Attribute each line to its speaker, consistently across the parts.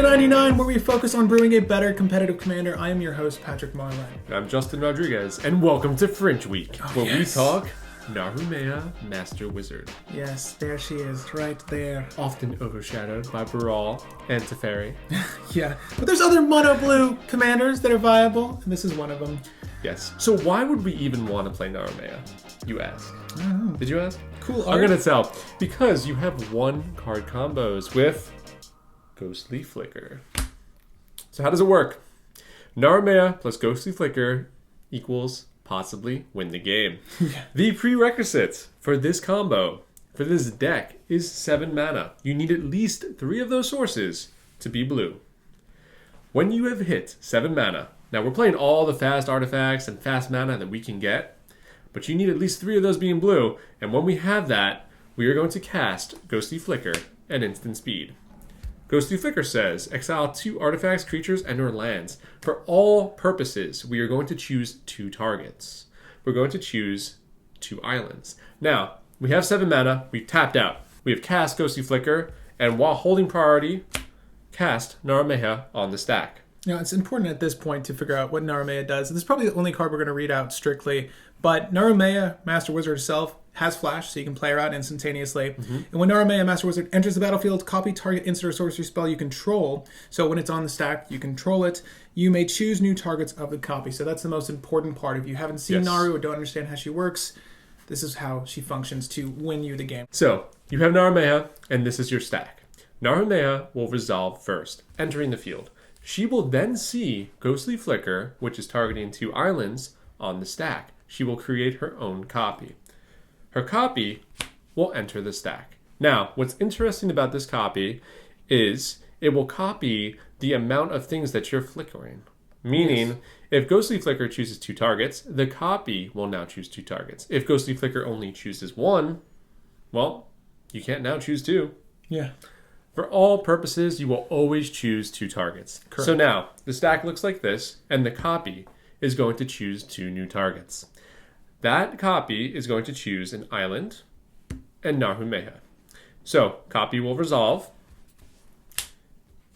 Speaker 1: 99, where we focus on brewing a better competitive commander. I am your host, Patrick Marlin.
Speaker 2: I'm Justin Rodriguez, and welcome to Fringe Week, where we
Speaker 1: yes.
Speaker 2: talk Naru Meha, Master Wizard.
Speaker 1: Yes, there she is, right there.
Speaker 2: Often overshadowed by Baral and Teferi.
Speaker 1: Yeah, but there's other mono blue commanders that are viable, and this is one of them.
Speaker 2: Yes. So why would we even want to play Naru Meha, you ask?
Speaker 1: I don't know.
Speaker 2: Did you ask?
Speaker 1: Cool
Speaker 2: I'm
Speaker 1: art.
Speaker 2: going to tell. Because you have one card combos with Ghostly Flicker. So how does it work? Naru Meha plus Ghostly Flicker equals possibly win the game.
Speaker 1: Yeah.
Speaker 2: The prerequisite for this combo, for this deck, is 7 mana. You need at least 3 of those sources to be blue. When you have hit 7 mana, now we're playing all the fast artifacts and fast mana that we can get, but you need at least 3 of those being blue, and when we have that, we are going to cast Ghostly Flicker at instant speed. Ghostly Flicker says, exile 2 artifacts, creatures, and/or lands. For all purposes, we are going to choose 2 targets. We're going to choose 2 islands. Now, we have 7 mana, we've tapped out. We have cast Ghostly Flicker, and while holding priority, cast Naru Meha on the stack.
Speaker 1: Now, it's important at this point to figure out what Naru Meha does. This is probably the only card we're going to read out strictly, but Naru Meha, Master Wizard herself, has flash, so you can play her out instantaneously. Mm-hmm. And when Naru Meha, Master Wizard, enters the battlefield, copy target instant or sorcery spell you control. So when it's on the stack, you control it. You may choose new targets of the copy. So that's the most important part. If you haven't seen Naru or don't understand how she works, this is how she functions to win you the game.
Speaker 2: So, you have Naru Meha, and this is your stack. Naru Meha will resolve first, entering the field. She will then see Ghostly Flicker, which is targeting 2 islands, on the stack. She will create her own copy. Her copy will enter the stack. Now, what's interesting about this copy is it will copy the amount of things that you're flickering. Meaning, if Ghostly Flicker chooses 2 targets, the copy will now choose 2 targets. If Ghostly Flicker only chooses 1, well, you can't now choose 2.
Speaker 1: Yeah.
Speaker 2: For all purposes, you will always choose 2 targets.
Speaker 1: Correct.
Speaker 2: So now, the stack looks like this, and the copy is going to choose 2 new targets. That copy is going to choose an island and Naru Meha. So, copy will resolve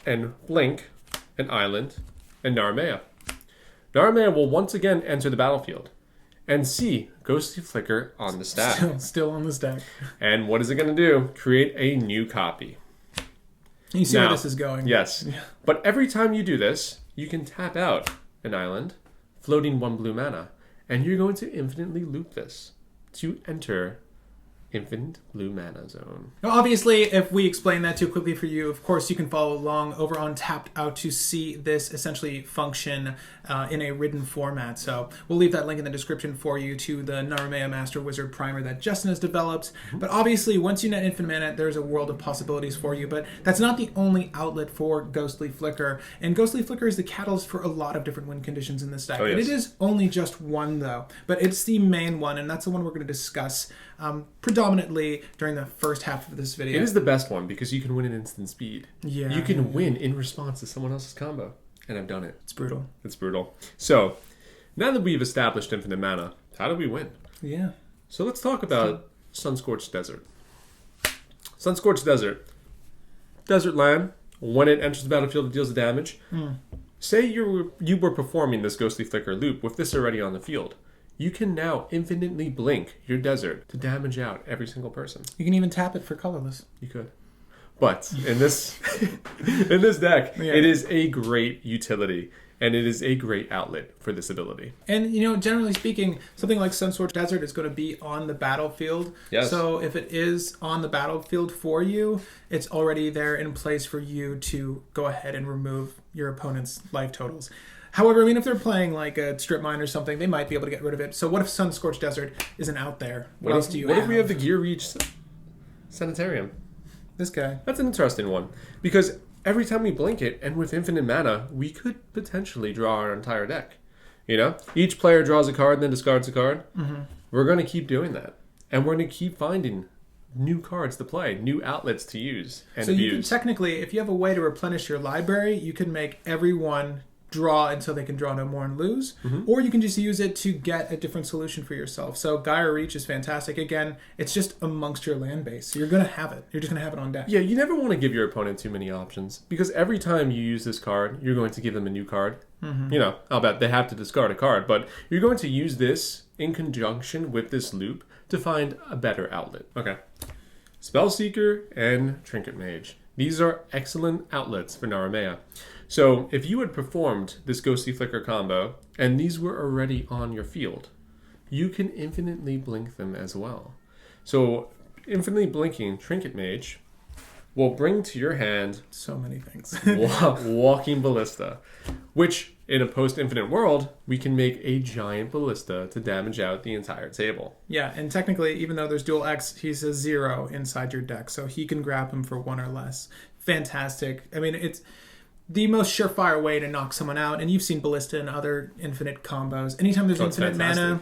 Speaker 2: and blink an island and Naru Meha. Naru Meha will once again enter the battlefield and see Ghostly Flicker on the stack.
Speaker 1: Still on the stack.
Speaker 2: And what is it going to do? Create a new copy.
Speaker 1: You see where this is going.
Speaker 2: Yes.
Speaker 1: Yeah.
Speaker 2: But every time you do this, you can tap out an island, floating 1 blue mana, and you're going to infinitely loop this to enter infinite blue mana zone.
Speaker 1: Now, obviously, if we explain that too quickly for you, of course, you can follow along over on Tapped Out to see this essentially function in a written format. So we'll leave that link in the description for you to the Naru Meha Master Wizard primer that Justin has developed. Mm-hmm. But obviously, once you net infinite mana, there's a world of possibilities for you. But that's not the only outlet for Ghostly Flicker. And Ghostly Flicker is the catalyst for a lot of different win conditions in this deck.
Speaker 2: Oh, yes.
Speaker 1: And it is only just one, though. But it's the main one, and that's the one we're going to discuss predominantly during the first half of this video.
Speaker 2: It is the best one because you can win at instant speed.
Speaker 1: Yeah.
Speaker 2: You can win in response to someone else's combo. And I've done it.
Speaker 1: It's brutal.
Speaker 2: It's brutal. So, now that we've established infinite mana, how do we win?
Speaker 1: Yeah.
Speaker 2: So let's talk about Sunscorched Desert. Sunscorched Desert. Desert land. When it enters the battlefield, it deals the damage. Say you were performing this Ghostly Flicker loop with this already on the field. You can now infinitely blink your desert to damage out every single person.
Speaker 1: You can even tap it for colorless.
Speaker 2: You could. But in this in this deck, It is a great utility, and it is a great outlet for this ability.
Speaker 1: And, generally speaking, something like Sunscorched Desert is going to be on the battlefield.
Speaker 2: Yes.
Speaker 1: So if it is on the battlefield for you, it's already there in place for you to go ahead and remove your opponent's life totals. However, if they're playing like a strip mine or something, they might be able to get rid of it. So what if Sunscorched Desert isn't out there? What else do you have?
Speaker 2: What if we have the Gear Reach Sanitarium?
Speaker 1: This guy.
Speaker 2: That's an interesting one. Because every time we blink it, and with infinite mana, we could potentially draw our entire deck. Each player draws a card and then discards a card. Mm-hmm. We're going to keep doing that. And we're going to keep finding new cards to play, new outlets to use and abuse.
Speaker 1: So you can technically, if you have a way to replenish your library, you can make everyone draw until they can draw no more and lose, or you can just use it to get a different solution for yourself. So Gyre Reach is fantastic. Again, it's just amongst your land base. So you're going to have it. You're just going to have it on deck.
Speaker 2: Yeah, you never want to give your opponent too many options, because every time you use this card, you're going to give them a new card. You know, I'll bet they have to discard a card, but you're going to use this in conjunction with this loop to find a better outlet. Okay. Spellseeker and Trinket Mage. These are excellent outlets for Naru Meha. So if you had performed this Ghostly Flicker combo and these were already on your field, you can infinitely blink them as well. So infinitely blinking Trinket Mage will bring to your hand
Speaker 1: so many things.
Speaker 2: Walking Ballista, which in a post-infinite world, we can make a giant ballista to damage out the entire table.
Speaker 1: Yeah, and technically, even though there's dual X, he's a 0 inside your deck, so he can grab him for 1 or less. Fantastic. I mean, it's the most surefire way to knock someone out, and you've seen Ballista in other infinite combos. Anytime there's infinite mana,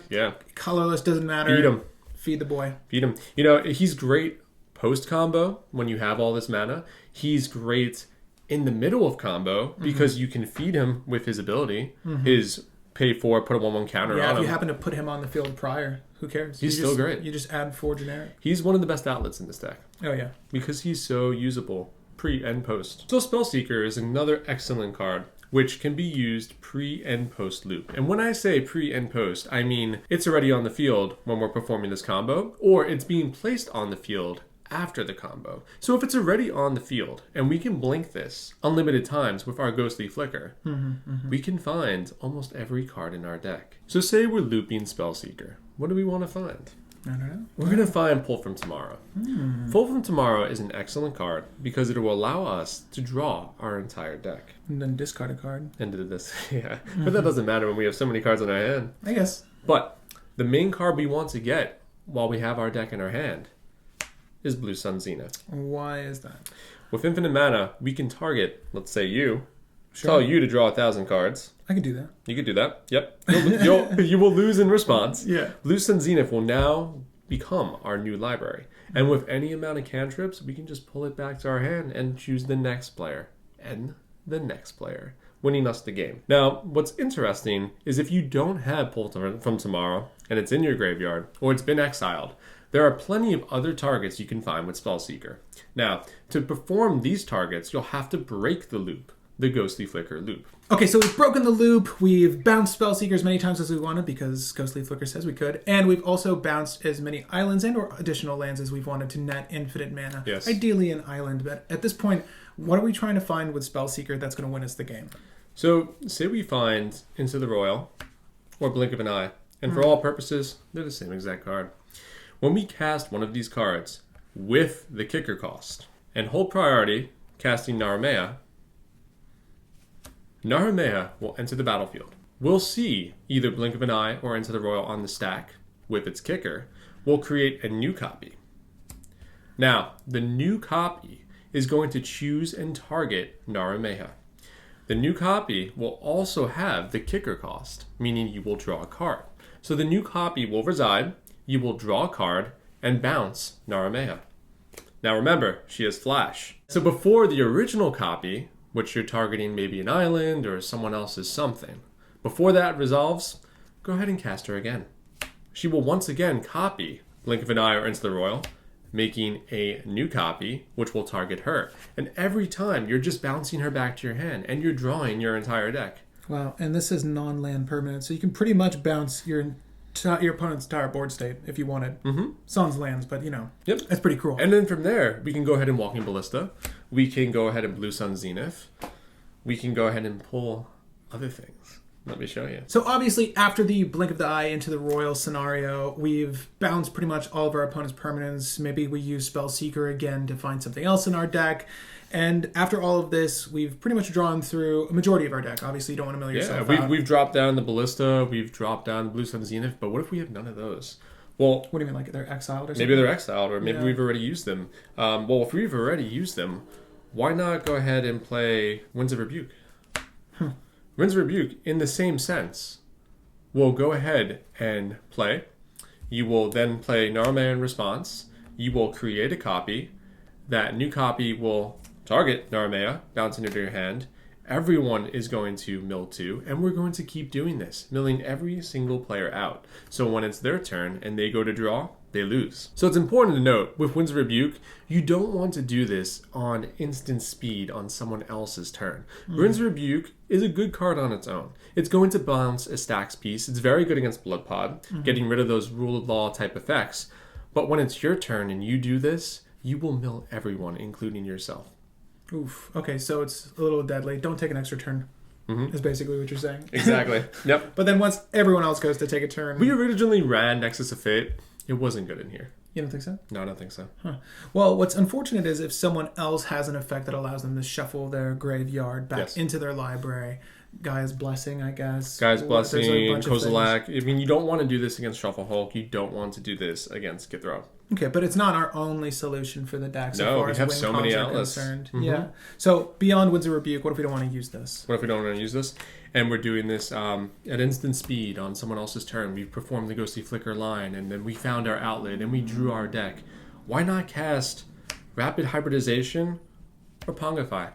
Speaker 1: colorless, doesn't matter.
Speaker 2: Feed him.
Speaker 1: Feed the boy.
Speaker 2: Feed him. You know, he's great post-combo when you have all this mana. He's great in the middle of combo because you can feed him with his ability, his pay 4, put a 1/1 counter on him.
Speaker 1: Yeah, if you happen to put him on the field prior, who cares?
Speaker 2: He's still great.
Speaker 1: You just add 4 generic.
Speaker 2: He's one of the best outlets in this deck.
Speaker 1: Oh, yeah.
Speaker 2: Because he's so usable pre and post. So Spellseeker is another excellent card which can be used pre and post loop. And when I say pre and post, I mean it's already on the field when we're performing this combo, or it's being placed on the field after the combo. So if it's already on the field and we can blink this unlimited times with our Ghostly Flicker, we can find almost every card in our deck. So say we're looping Spellseeker. What do we want to find?
Speaker 1: I don't know.
Speaker 2: We're going to find Pull from Tomorrow. Pull from Tomorrow is an excellent card because it will allow us to draw our entire deck.
Speaker 1: And then discard a card.
Speaker 2: And do this, yeah. But that doesn't matter when we have so many cards in our hand.
Speaker 1: I guess.
Speaker 2: But the main card we want to get while we have our deck in our hand is Blue Sun Zenith.
Speaker 1: Why is that?
Speaker 2: With infinite mana, we can target, let's say you, tell you to draw 1,000 cards.
Speaker 1: I can do that.
Speaker 2: You could do that. Yep. You will lose in response.
Speaker 1: Yeah.
Speaker 2: Blue Sun Zenith will now become our new library. And with any amount of cantrips, we can just pull it back to our hand and choose the next player. And the next player, winning us the game. Now, what's interesting is if you don't have Pull from Tomorrow, and it's in your graveyard, or it's been exiled, there are plenty of other targets you can find with Spellseeker. Now, to perform these targets, you'll have to break the loop, the Ghostly Flicker loop.
Speaker 1: Okay, so we've broken the loop, we've bounced Spellseeker as many times as we wanted because Ghostly Flicker says we could, and we've also bounced as many islands and or additional lands as we've wanted to net infinite mana.
Speaker 2: Yes.
Speaker 1: Ideally an island, but at this point, what are we trying to find with Spellseeker that's going to win us the game?
Speaker 2: So, say we find Into the Royal, or Blink of an Eye, and for all purposes, they're the same exact card. When we cast one of these cards with the kicker cost, and hold priority, casting Naru Meha, Naru Meha will enter the battlefield. We'll see either Blink of an Eye or Into the Royal on the stack with its kicker. We'll create a new copy. Now, the new copy is going to choose and target Naru Meha. The new copy will also have the kicker cost, meaning you will draw a card. So the new copy will reside, you will draw a card, and bounce Naru Meha. Now remember, she has flash. So before the original copy, which you're targeting maybe an island or someone else's something, before that resolves, go ahead and cast her again. She will once again copy Blink of an Eye or Into the Royal, making a new copy, which will target her. And every time, you're just bouncing her back to your hand, and you're drawing your entire deck.
Speaker 1: Wow, and this is non-land permanent, so you can pretty much bounce your opponent's entire board state if you wanted. Sans lands, but
Speaker 2: Yep.
Speaker 1: that's pretty cool.
Speaker 2: And then from there, we can go ahead and Walking Ballista. We can go ahead and Blue Sun Zenith. We can go ahead and pull other things. Let me show you.
Speaker 1: So obviously, after the Blink of the Eye Into the Royal scenario, we've bounced pretty much all of our opponent's permanents. Maybe we use Spellseeker again to find something else in our deck. And after all of this, we've pretty much drawn through a majority of our deck. Obviously, you don't want to mill yourself out.
Speaker 2: We've dropped down the Ballista. We've dropped down Blue Sun Zenith. But what if we have none of those? Well,
Speaker 1: what do you mean, like they're exiled or something?
Speaker 2: Maybe they're exiled, or maybe we've already used them. Well, if we've already used them, why not go ahead and play Winds of Rebuke? Winds of Rebuke, in the same sense, will go ahead and play. You will then play Naru Meha in response. You will create a copy. That new copy will target Naru Meha, bounce into your hand, everyone is going to mill 2, and we're going to keep doing this, milling every single player out. So when it's their turn and they go to draw, they lose. So it's important to note, with Winds of Rebuke, you don't want to do this on instant speed on someone else's turn. Winds of Rebuke is a good card on its own. It's going to bounce a stacks piece. It's very good against Blood Pod, getting rid of those rule of law type effects. But when it's your turn and you do this, you will mill everyone, including yourself.
Speaker 1: Oof. Okay, so it's a little deadly. Don't take an extra turn. Is basically what you're saying.
Speaker 2: Exactly. Yep.
Speaker 1: But then once everyone else goes to take a turn...
Speaker 2: We originally ran Nexus of Fate. It wasn't good in here.
Speaker 1: You don't think so?
Speaker 2: No, I don't think so.
Speaker 1: Huh. Well, what's unfortunate is if someone else has an effect that allows them to shuffle their graveyard back into their library. Gaia's Blessing, I guess.
Speaker 2: Gaia's Blessing, Kozilek. I mean, you don't want to do this against Shuffle Hulk. You don't want to do this against Githro.
Speaker 1: Okay, but it's not our only solution for the deck so far
Speaker 2: we
Speaker 1: as
Speaker 2: have
Speaker 1: win
Speaker 2: so many
Speaker 1: cons are
Speaker 2: outlets.
Speaker 1: concerned. Yeah. So beyond Winds of Rebuke, what if we don't want to use this?
Speaker 2: What if we don't want to use this? And we're doing this at instant speed on someone else's turn. We've performed the Ghostly Flicker line, and then we found our outlet, and we drew our deck. Why not cast Rapid Hybridization or Pongify?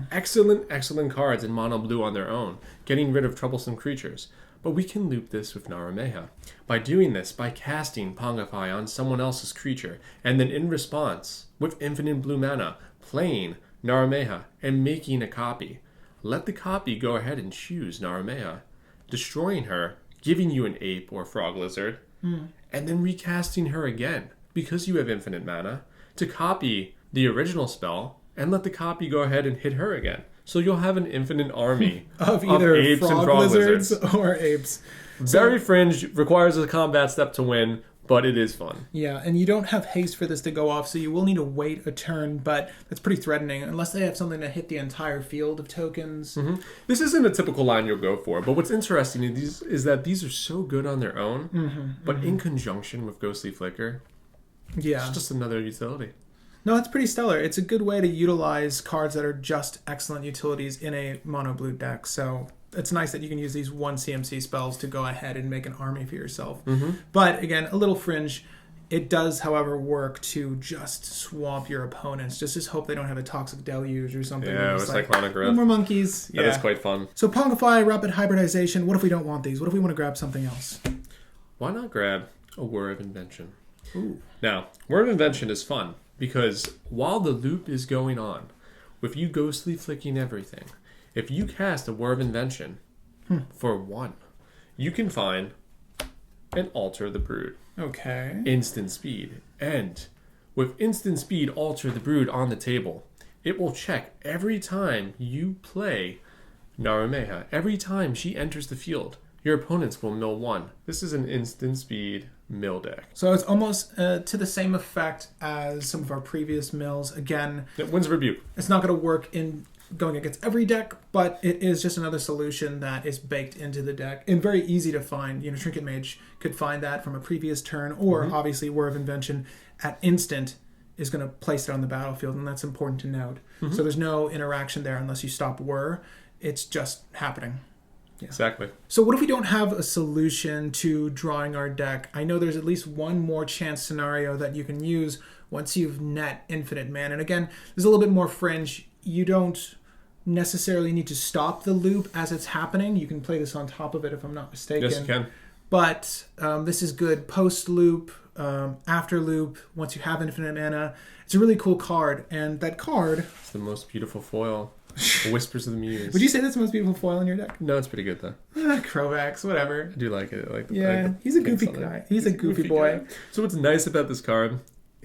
Speaker 2: Excellent cards in mono blue on their own, getting rid of troublesome creatures. But we can loop this with Naru Meha. By doing this, by casting Pongify on someone else's creature, and then in response, with infinite blue mana, playing Naru Meha and making a copy. Let the copy go ahead and choose Naru Meha, destroying her, giving you an ape or frog lizard, and then recasting her again, because you have infinite mana, to copy the original spell, and let the copy go ahead and hit her again. So you'll have an infinite army
Speaker 1: of either
Speaker 2: apes
Speaker 1: frog
Speaker 2: and frog
Speaker 1: lizards
Speaker 2: lizards.
Speaker 1: or apes.
Speaker 2: Very fringe, requires a combat step to win, but it is fun.
Speaker 1: Yeah, and you don't have haste for this to go off, so you will need to wait a turn, but that's pretty threatening, unless they have something to hit the entire field of tokens.
Speaker 2: This isn't a typical line you'll go for, but what's interesting is that these are so good on their own, but in conjunction with Ghostly Flicker, it's just another utility.
Speaker 1: No, it's pretty stellar. It's a good way to utilize cards that are just excellent utilities in a mono blue deck. So it's nice that you can use these 1 CMC spells to go ahead and make an army for yourself. But again, a little fringe. It does, however, work to just swamp your opponents. Just hope they don't have a Toxic Deluge or something.
Speaker 2: Yeah, with Cyclonic Rift.
Speaker 1: No more monkeys.
Speaker 2: That is quite fun.
Speaker 1: So Pongify, Rapid Hybridization. What if we don't want these? What if we want to grab something else?
Speaker 2: Why not grab a Whir of Invention?
Speaker 1: Ooh.
Speaker 2: Now, Whir of Invention is fun. Because while the loop is going on, with you ghostly flicking everything, if you cast a Whir of Invention for 1, you can find and alter the Brood.
Speaker 1: Okay.
Speaker 2: Instant speed. And with instant speed alter the Brood on the table, it will check every time you play Naru Meha. Every time she enters the field, your opponents will mill 1. This is an instant speed mill deck.
Speaker 1: So it's almost to the same effect as some of our previous mills. Again,
Speaker 2: It wins Rebuke.
Speaker 1: it's not going to work in going against every deck, but it is just another solution that is baked into the deck and very easy to find. You know, Trinket Mage could find that from a previous turn, or obviously Whir of Invention at instant is going to place it on the battlefield, and that's important to note. So there's no interaction there unless you stop Whir. It's just happening.
Speaker 2: Yeah. Exactly.
Speaker 1: So what if we don't have a solution to drawing our deck? I know there's at least one more chance scenario that you can use once you've net infinite mana. And again, there's a little bit more fringe. You don't necessarily need to stop the loop as it's happening. You can play this on top of it if I'm not mistaken.
Speaker 2: Yes, you can.
Speaker 1: But this is good post-loop, after loop, once you have infinite mana. It's a really cool card. And that card...
Speaker 2: It's the most beautiful foil. Whispers of the Muse.
Speaker 1: Would you say that's the most beautiful foil in your deck?
Speaker 2: No, it's pretty good though.
Speaker 1: Krovax, whatever.
Speaker 2: I do like it. I like the
Speaker 1: he's a goofy guy. He's a goofy boy.
Speaker 2: Guy. So what's nice about this card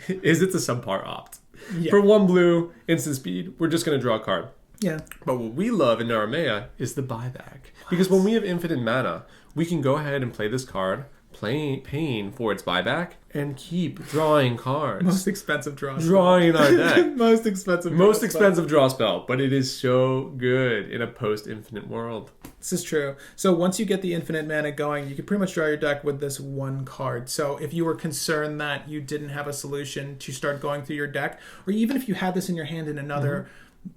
Speaker 2: is it's a subpar opt.
Speaker 1: Yeah.
Speaker 2: For 1 blue, instant speed, we're just going to draw a card.
Speaker 1: Yeah.
Speaker 2: But what we love in Naru Meha is the buyback. Because when we have infinite mana, we can go ahead and play this card, paying for its buyback, and keep drawing cards.
Speaker 1: Most expensive draw spell.
Speaker 2: Drawing our deck.
Speaker 1: Most expensive
Speaker 2: draw spell, but it is so good in a post-infinite world.
Speaker 1: This is true. So once you get the infinite mana going, you can pretty much draw your deck with this 1 card. So if you were concerned that you didn't have a solution to start going through your deck, or even if you had this in your hand in another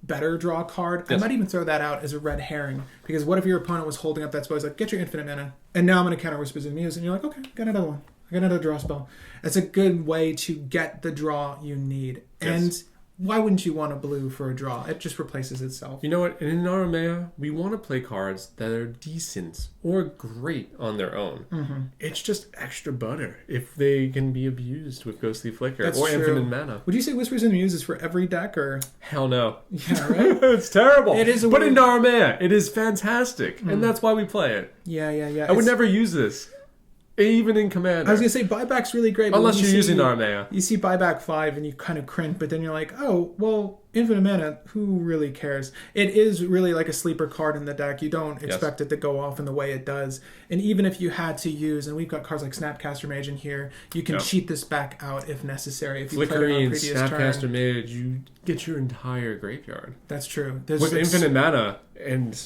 Speaker 1: better draw card, I might even throw that out as a red herring. Because what if your opponent was holding up that spell? He's like, get your infinite mana, and now I'm going to counter Whispers of the Muse. And you're like, okay, got another one. I got another draw spell. It's a good way to get the draw you need.
Speaker 2: Yes.
Speaker 1: And why wouldn't you want a blue for a draw? It just replaces itself.
Speaker 2: You know what? In Naru Meha, we want to play cards that are decent or great on their own.
Speaker 1: Mm-hmm.
Speaker 2: It's just extra butter if they can be abused with Ghostly Flicker
Speaker 1: That's
Speaker 2: or
Speaker 1: true.
Speaker 2: Infinite Mana.
Speaker 1: Would you say Whispers in the Muse is for every deck, or?
Speaker 2: Hell no.
Speaker 1: Yeah, right?
Speaker 2: It's terrible.
Speaker 1: It is a
Speaker 2: but
Speaker 1: weird...
Speaker 2: in Naru Meha, it is fantastic. And that's why we play it.
Speaker 1: Yeah.
Speaker 2: I would never use this. Even in Commander.
Speaker 1: I was going to say, buyback's really great. But
Speaker 2: Unless
Speaker 1: when
Speaker 2: you're using Naru Meha.
Speaker 1: You see buyback 5 and you kind of cringe, but then you're like, oh, well, Infinite Mana, who really cares? It is really like a sleeper card in the deck. You don't expect it to go off in the way it does. And even if you had to use, and we've got cards like Snapcaster Mage in here, you can cheat this back out if necessary. If you
Speaker 2: Flickering Snapcaster Mage, you get your entire graveyard.
Speaker 1: That's true.
Speaker 2: With Infinite Mana and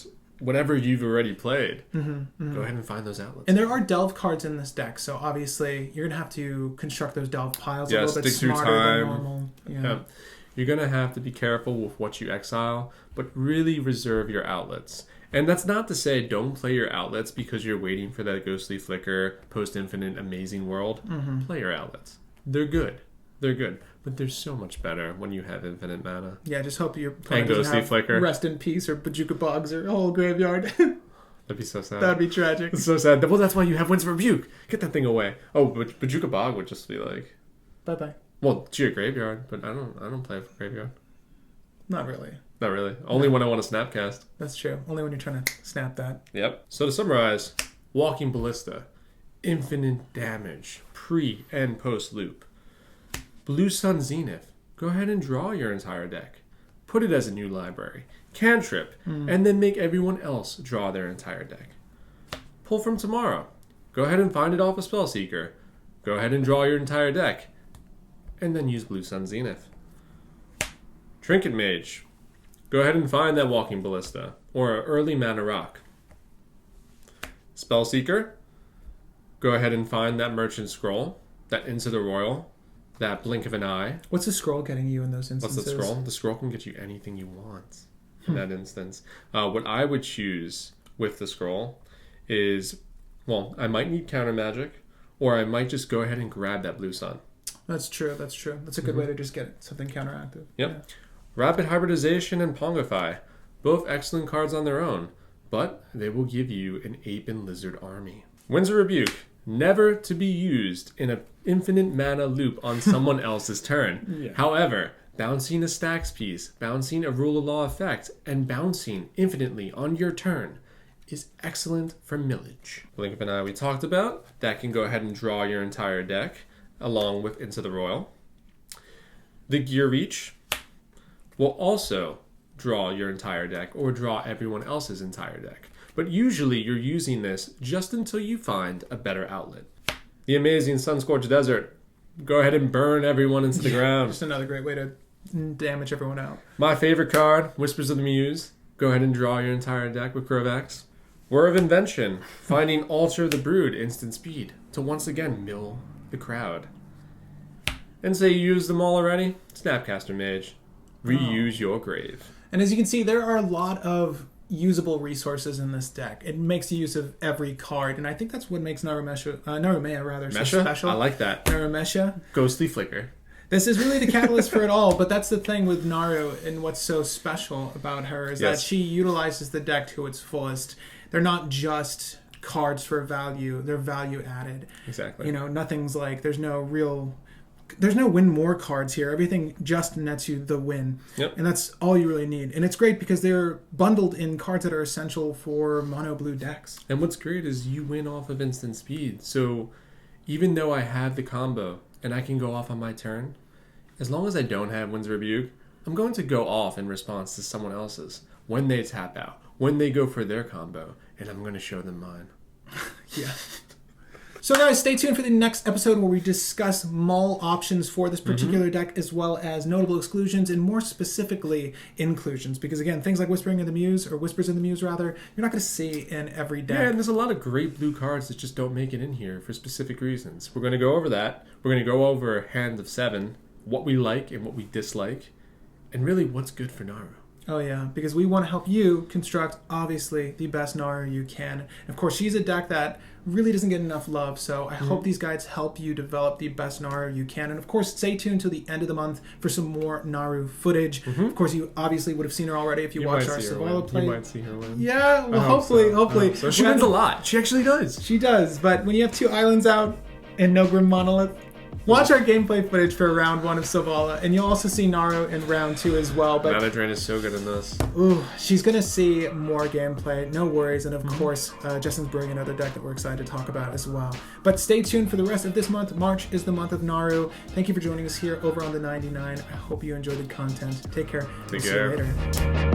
Speaker 2: whatever you've already played, go ahead and find those outlets.
Speaker 1: And there are delve cards in this deck, so obviously you're going to have to construct those delve piles a little bit smarter than normal. Yeah.
Speaker 2: You're going to have to be careful with what you exile, but really reserve your outlets. And that's not to say don't play your outlets because you're waiting for that Ghostly Flicker, post-infinite, amazing world. Play your outlets. They're good. But they're so much better when you have Infinite Mana.
Speaker 1: Yeah, just hope your
Speaker 2: and Ghostly Flicker.
Speaker 1: Rest in Peace or Bajuka Bogs or a whole graveyard.
Speaker 2: That'd be so sad.
Speaker 1: That'd be tragic.
Speaker 2: It's so sad. Well, that's why you have Winds of Rebuke. Get that thing away. Oh, but Bajuka Bog would just be like...
Speaker 1: Bye-bye.
Speaker 2: Well, to your graveyard, but I don't play for graveyard.
Speaker 1: Not really.
Speaker 2: Not really. Only when I want to Snapcast.
Speaker 1: That's true. Only when you're trying to snap that.
Speaker 2: Yep. So to summarize, Walking Ballista, infinite damage, pre and post loop. Blue Sun Zenith, go ahead and draw your entire deck. Put it as a new library. Cantrip, and then make everyone else draw their entire deck. Pull from Tomorrow, go ahead and find it off a Spellseeker. Go ahead and draw your entire deck. And then use Blue Sun Zenith. Trinket Mage, go ahead and find that Walking Ballista, or early Mana Rock. Spellseeker, go ahead and find that Merchant Scroll, that Into the Royal, that Blink of an Eye.
Speaker 1: What's the scroll getting you in those instances?
Speaker 2: What's the scroll? The scroll can get you anything you want in that instance. What I would choose with the scroll is, well, I might need counter magic, or I might just go ahead and grab that Blue Sun.
Speaker 1: That's true. That's a good way to just get something counteractive.
Speaker 2: Yep.
Speaker 1: Yeah.
Speaker 2: Rapid Hybridization and Pongify, both excellent cards on their own, but they will give you an Ape and Lizard army. Winds of Rebuke, never to be used in an infinite mana loop on someone else's turn.
Speaker 1: Yeah.
Speaker 2: However, bouncing a stacks piece, bouncing a rule of law effect, and bouncing infinitely on your turn is excellent for millage. Blink of an Eye we talked about. That can go ahead and draw your entire deck, along with Into the Royal. The Gear Reach will also draw your entire deck, or draw everyone else's entire deck. But usually you're using this just until you find a better outlet. The Amazing Sunscorched Desert. Go ahead and burn everyone into the ground.
Speaker 1: Just another great way to damage everyone out.
Speaker 2: My favorite card, Whispers of the Muse. Go ahead and draw your entire deck with Crovax. Whir of Invention. Finding Altar of the Brood, instant speed, to once again mill the crowd. And say you used them all already? Snapcaster Mage. Reuse your grave.
Speaker 1: And as you can see, there are a lot of usable resources in this deck. It makes use of every card, and I think that's what makes Naru Meha so special.
Speaker 2: I like that.
Speaker 1: Naru Meha.
Speaker 2: Ghostly Flicker.
Speaker 1: This is really the catalyst for it all, but that's the thing with Naru, and what's so special about her is that she utilizes the deck to its fullest. They're not just cards for value, they're value added.
Speaker 2: Exactly.
Speaker 1: You know, nothing's like, there's no win more cards here. Everything just nets you the win.
Speaker 2: Yep.
Speaker 1: And that's all you really need. And it's great because they're bundled in cards that are essential for mono blue decks.
Speaker 2: And what's great is you win off of instant speed. So even though I have the combo and I can go off on my turn, as long as I don't have Winds of Rebuke, I'm going to go off in response to someone else's when they tap out, when they go for their combo, and I'm going to show them mine.
Speaker 1: Yeah. So guys, stay tuned for the next episode where we discuss mull options for this particular deck, as well as notable exclusions and more specifically inclusions. Because again, things like Whispers in the Muse, you're not going to see in every deck.
Speaker 2: Yeah, and there's a lot of great blue cards that just don't make it in here for specific reasons. We're going to go over that. We're going to go over Hand of 7, what we like and what we dislike, and really what's good for Naru.
Speaker 1: Oh yeah, because we want to help you construct, obviously, the best Naru you can. And of course, she's a deck that really doesn't get enough love, so I hope these guides help you develop the best Naru you can. And of course, stay tuned till the end of the month for some more Naru footage. Of course, you obviously would have seen her already if you watched our Savala play.
Speaker 2: You might see her win.
Speaker 1: Yeah, well, hopefully.
Speaker 2: So she wins a lot. She actually does.
Speaker 1: She does, but when you have 2 islands out and no Grim Monolith, watch our gameplay footage for round 1 of Savala, and you'll also see Naru in round 2 as well. But
Speaker 2: Mana Drain is so good in this.
Speaker 1: Ooh, she's going to see more gameplay, no worries. And of course, Justin's brewing another deck that we're excited to talk about as well. But stay tuned for the rest of this month. March is the month of Naru. Thank you for joining us here over on the 99. I hope you enjoyed the content. Take care.
Speaker 2: Take
Speaker 1: See
Speaker 2: care.
Speaker 1: you later.